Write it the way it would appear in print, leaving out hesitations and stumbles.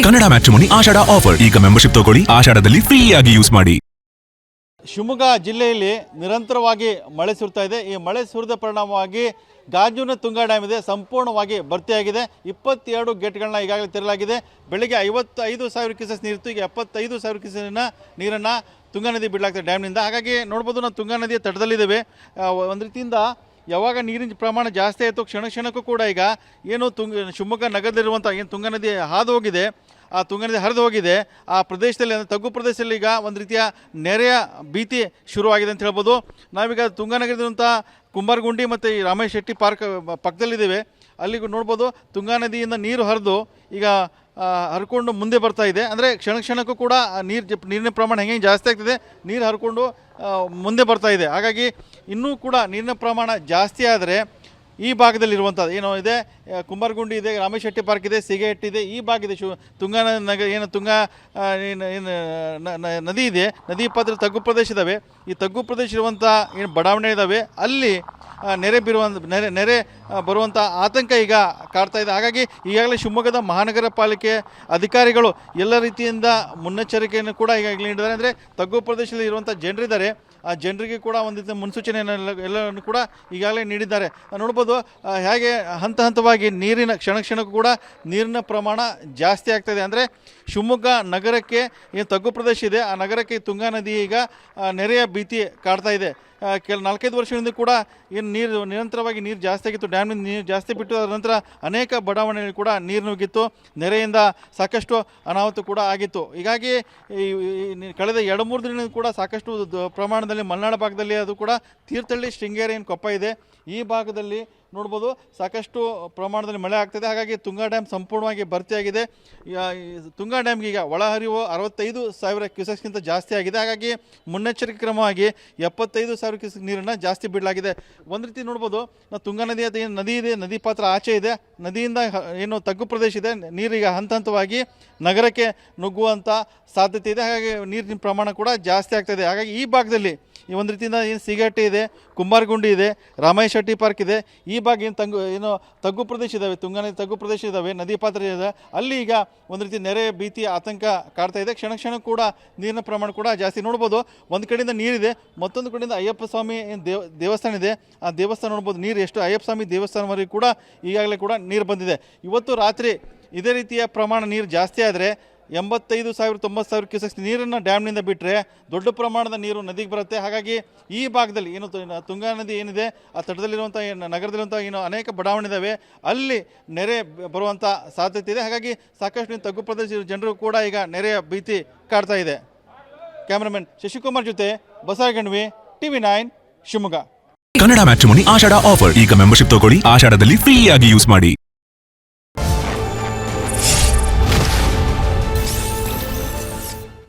Kannada matrimony ಆಷಾಢ offer. ಈಗ membership ತಗೊಳ್ಳಿ, ಆಷಾಢದಲ್ಲಿ free ಆಗಿ ಯೂಸ್ ಮಾಡಿ. ಶಿವಮೊಗ್ಗ ಜಿಲ್ಲೆಯಲ್ಲಿ ನಿರಂತರವಾಗಿ ಮಳೆ ಸುರಿತಾ ಇದೆ. ಈ ಮಳೆ ಸುರಿದ ಪರಿಣಾಮವಾಗಿ ಗಾಜುನ ತುಂಗಾ ಡ್ಯಾಮ್ ಇದೆ, ಸಂಪೂರ್ಣವಾಗಿ ಭರ್ತಿಯಾಗಿದೆ. 22 ಗೇಟ್ಗಳನ್ನ ಈಗಾಗಲೇ ತೆರಲಾಗಿದೆ. ಬೆಳಗ್ಗೆ 55,000 ಕ್ಯೂಸೆಸ್ ನೀರಿತ್ತು, ಈಗ 75,000 ಕ್ಯೂಸೆಸ್ನ ನೀರನ್ನು ತುಂಗಾ ನದಿ ಬಿಡಲಾಗ್ತದೆ ಡ್ಯಾಮ್ನಿಂದ. ಹಾಗಾಗಿ ನೋಡ್ಬೋದು, ನಾವು ತುಂಗಾ ನದಿಯ ತಟದಲ್ಲಿದ್ದೇವೆ. ಒಂದು ರೀತಿಯಿಂದ ಯಾವಾಗ ನೀರಿನ ಪ್ರಮಾಣ ಜಾಸ್ತಿ ಆಯಿತು, ಕ್ಷಣಕ್ಕೂ ಕೂಡ ಈಗ ಏನು ಶಿವಮೊಗ್ಗ ನಗರದಲ್ಲಿರುವಂಥ ಏನು ತುಂಗಾ ನದಿ ಹಾದು ಹೋಗಿದೆ, ಆ ತುಂಗಾ ನದಿ ಹರಿದು ಹೋಗಿದೆ. ಆ ಪ್ರದೇಶದಲ್ಲಿ ಅಂದರೆ ತಗ್ಗು ಪ್ರದೇಶದಲ್ಲಿ ಈಗ ಒಂದು ರೀತಿಯ ನೆರೆಯ ಭೀತಿ ಶುರುವಾಗಿದೆ ಅಂತ ಹೇಳ್ಬೋದು. ನಾವೀಗ ತುಂಗಾ ನಗರದಿರುವಂಥ ಕುಂಬಾರಗುಂಡಿ ಮತ್ತು ಈ ರಾಮೇಶ್ ಶೆಟ್ಟಿ ಪಾರ್ಕ್ ಪಕ್ಕದಲ್ಲಿದ್ದೇವೆ. ಅಲ್ಲಿಗೂ ನೋಡ್ಬೋದು, ತುಂಗಾ ನದಿಯಿಂದ ನೀರು ಹರಿದು ಈಗ ಹರ್ಕೊಂಡು ಮುಂದೆ ಬರ್ತಾ ಇದೆ. ಅಂದರೆ ಕ್ಷಣಕ್ಕೂ ಕೂಡ ನೀರಿನ ಪ್ರಮಾಣ ಹೆಂಗೆ ಜಾಸ್ತಿ ಆಗ್ತಿದೆ, ನೀರು ಹರ್ಕೊಂಡು ಮುಂದೆ ಬರ್ತಾ ಇದೆ. ಹಾಗಾಗಿ ಇನ್ನೂ ಕೂಡ ನೀರಿನ ಪ್ರಮಾಣ ಜಾಸ್ತಿ ಆದರೆ ಈ ಭಾಗದಲ್ಲಿರುವಂಥದ್ದು ಏನೋ ಇದೆ, ಕುಂಬಾರಗುಂಡಿ ಇದೆ, ರಾಮೇಶ್ ಶೆಟ್ಟಿ ಪಾರ್ಕ್ ಇದೆ, ಸಿಗೇಟ್ ಇದೆ, ಈ ಭಾಗ ಇದೆ. ತುಂಗಾ ತುಂಗಾ ನದಿ ಇದೆ, ನದಿ ಪಾತ್ರ ತಗ್ಗು ಪ್ರದೇಶ ಇದ್ದಾವೆ. ಈ ತಗ್ಗು ಪ್ರದೇಶ ಇರುವಂಥ ಏನು ಬಡಾವಣೆ ಇದ್ದಾವೆ, ಅಲ್ಲಿ ನೆರೆ ಬರುವಂಥ ಆತಂಕ ಈಗ ಕಾಡ್ತಾ ಇದೆ. ಹಾಗಾಗಿ ಈಗಾಗಲೇ ಶಿವಮೊಗ್ಗದ ಮಹಾನಗರ ಪಾಲಿಕೆ ಅಧಿಕಾರಿಗಳು ಎಲ್ಲ ರೀತಿಯಿಂದ ಮುನ್ನೆಚ್ಚರಿಕೆಯನ್ನು ಕೂಡ ಈಗಾಗಲೇ ನೀಡಿದ್ದಾರೆ. ಅಂದರೆ ತಗ್ಗು ಪ್ರದೇಶದಲ್ಲಿ ಇರುವಂಥ ಜನರಿದ್ದಾರೆ, ಆ ಜನರಿಗೆ ಕೂಡ ಒಂದು ರೀತಿಯ ಮುನ್ಸೂಚನೆಯನ್ನು ಎಲ್ಲವನ್ನು ಕೂಡ ಈಗಾಗಲೇ ನೀಡಿದ್ದಾರೆ. ನೋಡ್ಬೋದು ಹೇಗೆ ಹಂತ ಹಂತವಾಗಿ ನೀರಿನ ಕ್ಷಣಕ್ಕೂ ಕೂಡ ನೀರಿನ ಪ್ರಮಾಣ ಜಾಸ್ತಿ ಆಗ್ತಾಯಿದೆ. ಅಂದರೆ ಶಿವಮೊಗ್ಗ ನಗರಕ್ಕೆ ಏನು ತಗ್ಗು ಪ್ರದೇಶ ಇದೆ, ಆ ನಗರಕ್ಕೆ ತುಂಗಾ ನದಿ ಈಗ ನೆರೆಯ ಭೀತಿ ಕಾಡ್ತಾ ಇದೆ. 4-5 ವರ್ಷದಿಂದ ಕೂಡ ಏನು ನಿರಂತರವಾಗಿ ನೀರು ಜಾಸ್ತಿ ಆಗಿತ್ತು, ಡ್ಯಾಮ್ನಿಂದ ನೀರು ಜಾಸ್ತಿ ಬಿಟ್ಟು ಅದರ ನಂತರ ಅನೇಕ ಬಡಾವಣೆಗಳು ಕೂಡ ನೀರು ನುಗ್ಗಿತ್ತು, ನೆರೆಯಿಂದ ಸಾಕಷ್ಟು ಅನಾಹುತ ಕೂಡ ಆಗಿತ್ತು. ಹೀಗಾಗಿ ಕಳೆದ 2-3 ದಿನದಿಂದ ಕೂಡ ಸಾಕಷ್ಟು ಪ್ರಮಾಣದಲ್ಲಿ ಮಲೆನಾಡ ಭಾಗದಲ್ಲಿ ಅದು ಕೂಡ ತೀರ್ಥಹಳ್ಳಿ, ಶೃಂಗೇರಿ, ಏನು ಕೊಪ್ಪ ಇದೆ, ಈ ಭಾಗದಲ್ಲಿ ನೋಡ್ಬೋದು ಸಾಕಷ್ಟು ಪ್ರಮಾಣದಲ್ಲಿ ಮಳೆ ಆಗ್ತದೆ. ಹಾಗಾಗಿ ತುಂಗಾ ಡ್ಯಾಮ್ ಸಂಪೂರ್ಣವಾಗಿ ಭರ್ತಿಯಾಗಿದೆ. ತುಂಗಾ ಡ್ಯಾಮ್ಗೆ ಈಗ ಒಳಹರಿವು 65,000 ಕ್ಯೂಸೆಕ್ಸ್ಗಿಂತ ಜಾಸ್ತಿ ಆಗಿದೆ. ಹಾಗಾಗಿ ಮುನ್ನೆಚ್ಚರಿಕೆ ಕ್ರಮವಾಗಿ 75,000 ಕ್ಯೂಸೆಕ್ ನೀರನ್ನು ಜಾಸ್ತಿ ಬಿಡಲಾಗಿದೆ. ಒಂದು ರೀತಿ ನೋಡ್ಬೋದು, ನಾವು ತುಂಗಾ ನದಿ ಏನು ನದಿ ಇದೆ, ನದಿ ಪಾತ್ರ ಆಚೆ ಇದೆ, ನದಿಯಿಂದ ಏನು ತಗ್ಗು ಪ್ರದೇಶ ಇದೆ, ನೀರೀಗ ಹಂತವಾಗಿ ನಗರಕ್ಕೆ ನುಗ್ಗುವಂಥ ಸಾಧ್ಯತೆ ಇದೆ. ಹಾಗಾಗಿ ನೀರಿನ ಪ್ರಮಾಣ ಕೂಡ ಜಾಸ್ತಿ ಆಗ್ತಾಯಿದೆ. ಹಾಗಾಗಿ ಈ ಭಾಗದಲ್ಲಿ ಈ ಒಂದು ರೀತಿಯಿಂದ ಏನು ಸಿಗೇಟೆ ಇದೆ, ಕುಂಬಾರಗುಂಡಿ ಇದೆ, ರಾಮೇಶ್ ಶೆಟ್ಟಿ ಪಾರ್ಕ್ ಇದೆ, ಈ ಭಾಗ ಏನು ತಗ್ಗು ಪ್ರದೇಶ ಇದ್ದಾವೆ, ತುಂಗಾ ನದಿ ತಗ್ಗು ಪ್ರದೇಶ ಇದ್ದಾವೆ, ನದಿ ಪಾತ್ರ ಇದೆ, ಅಲ್ಲಿ ಈಗ ಒಂದು ರೀತಿ ನೆರೆ ಭೀತಿ ಆತಂಕ ಕಾಡ್ತಾ ಇದೆ. ಕ್ಷಣ ಕೂಡ ನೀರಿನ ಪ್ರಮಾಣ ಕೂಡ ಜಾಸ್ತಿ. ನೋಡ್ಬೋದು, ಒಂದು ಕಡೆಯಿಂದ ನೀರಿದೆ, ಮತ್ತೊಂದು ಕಡೆಯಿಂದ ಅಯ್ಯಪ್ಪ ಸ್ವಾಮಿ ಏನು ದೇವಸ್ಥಾನ ಇದೆ, ಆ ದೇವಸ್ಥಾನ ನೋಡ್ಬೋದು ನೀರು ಎಷ್ಟು ಅಯ್ಯಪ್ಪ ಸ್ವಾಮಿ ದೇವಸ್ಥಾನವರೆಗೂ ಕೂಡ ಈಗಾಗಲೇ ಕೂಡ ನೀರು ಬಂದಿದೆ. ಇವತ್ತು ರಾತ್ರಿ ಇದೇ ರೀತಿಯ ಪ್ರಮಾಣ ನೀರು ಜಾಸ್ತಿ ಆದರೆ 85,000-90,000 ಕ್ಯೂಸೆಕ್ಸ್ ನೀರನ್ನು ಡ್ಯಾಮ್ನಿಂದ ಬಿಟ್ಟರೆ ದೊಡ್ಡ ಪ್ರಮಾಣದ ನೀರು ನದಿಗೆ ಬರುತ್ತೆ. ಹಾಗಾಗಿ ಈ ಭಾಗದಲ್ಲಿ ಏನು ತುಂಗಾ ನದಿ ಏನಿದೆ, ಆ ತಟದಲ್ಲಿರುವಂಥ ನಗರದಲ್ಲಿರುವಂಥ ಏನು ಅನೇಕ ಬಡಾವಣೆ ಇದ್ದಾವೆ, ಅಲ್ಲಿ ನೆರೆ ಬರುವಂಥ ಸಾಧ್ಯತೆ ಇದೆ. ಹಾಗಾಗಿ ಸಾಕಷ್ಟು ತಗ್ಗು ಪ್ರದೇಶದ ಜನರು ಕೂಡ ಈಗ ನೆರೆಯ ಭೀತಿ ಕಾಡ್ತಾ ಇದೆ. ಕ್ಯಾಮ್ರಾಮನ್ ಶಶಿಕುಮಾರ್ ಜೊತೆ ಬಸವಗಣ್ವಿ, TV9 ಶಿವಮೊಗ್ಗ. ಕನ್ನಡ ಮ್ಯಾಟ್ರಿಮೋನಿ ಆಷಾಢ ಆಫರ್. ಈಗ ಮೆಂಬರ್ಶಿಪ್ ತಗೊಳ್ಳಿ, ಆಷಾಢದಲ್ಲಿ ಫ್ರೀ ಆಗಿ ಯೂಸ್ ಮಾಡಿ.